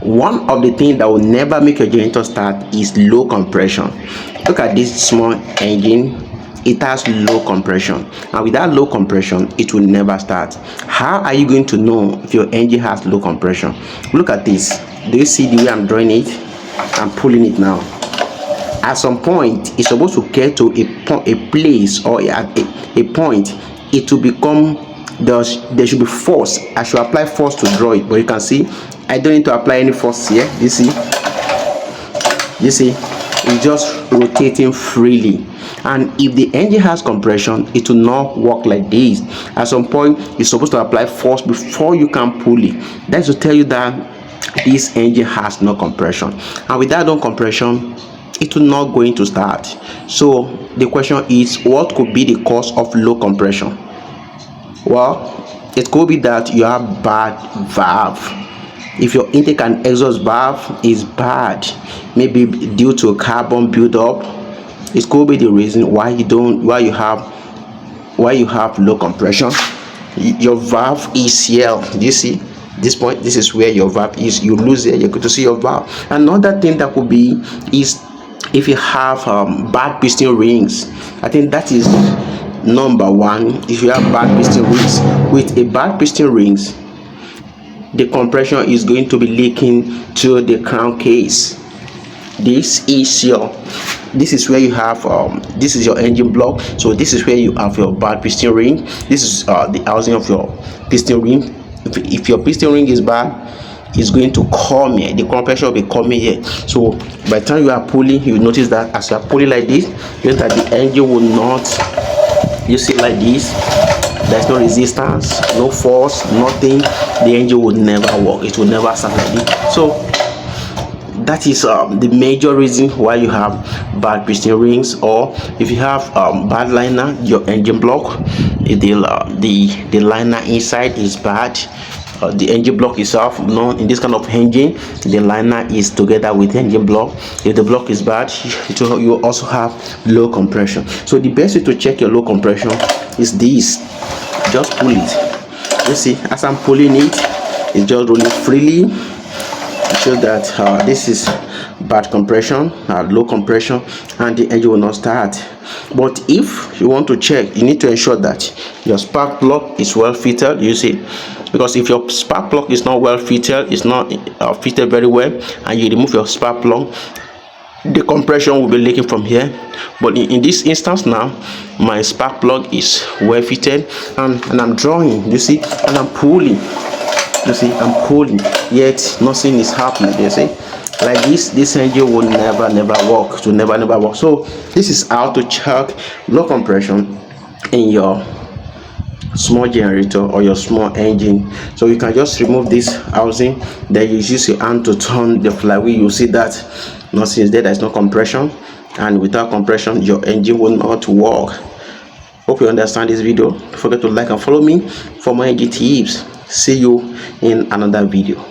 One of the things that will never make your generator start is low compression. Look at this small engine. It has low compression, and with that low compression it will never start. How are you going to know if your engine has low compression? Look at this. Do you see the way I'm drawing it? I'm pulling it now. At some point it's supposed to get to a place, or at a point it will become, there should be force. I should apply force to draw it, but you can see I don't need to apply any force here. You see it's just rotating freely. And if the engine has compression, it will not work like this. At some point you're supposed to apply force before you can pull it. That's to tell you that this engine has no compression, and without no compression it will not going to start. So the question is, what could be the cause of low compression? Well, it could be that you have bad valve. If your intake and exhaust valve is bad, maybe due to carbon buildup, it could be the reason why you have low compression. Your valve is here. Do you see this point? This is where your valve is. You lose it, you're going to see your valve. Another thing that could be is if you have bad piston rings. I think that is number one. If you have bad piston rings, with a bad piston rings, the compression is going to be leaking to the crankcase. This is where you have this is your engine block. So this is where you have your bad piston ring. This is the housing of your piston ring. If your piston ring is bad, it's going to come here. The compression will be coming here. So by the time you are pulling, you notice that as you are pulling like this, you know that the engine will not, you see, like this. There's no resistance, no force, nothing. The engine will never work. It will never start like this. So that is the major reason why you have bad piston rings. Or if you have bad liner, your engine block, the liner inside is bad. The engine block itself, in this kind of engine, the liner is together with the engine block. If the block is bad, you also have low compression. So the best way to check your low compression is this. Just pull it. You see, as I'm pulling it, it's just rolling freely. It shows that this is bad compression, low compression, and the engine will not start. But if you want to check, you need to ensure that your spark plug is well fitted. You see, because if your spark plug is not well fitted, it's not fitted very well, and you remove your spark plug, the compression will be leaking from here. But in this instance now, my spark plug is well fitted, and I'm drawing, you see, and I'm pulling. You see, I'm pulling, yet nothing is happening. You see, like this engine will never work. It will never work. So this is how to check low compression in your small generator or your small engine. So you can just remove this housing, then you use your hand to turn the flywheel. You see that nothing is there. There's no compression, and without compression your engine will not work. Hope you understand this video. Don't forget to like and follow me for more engine tips. See you in another video.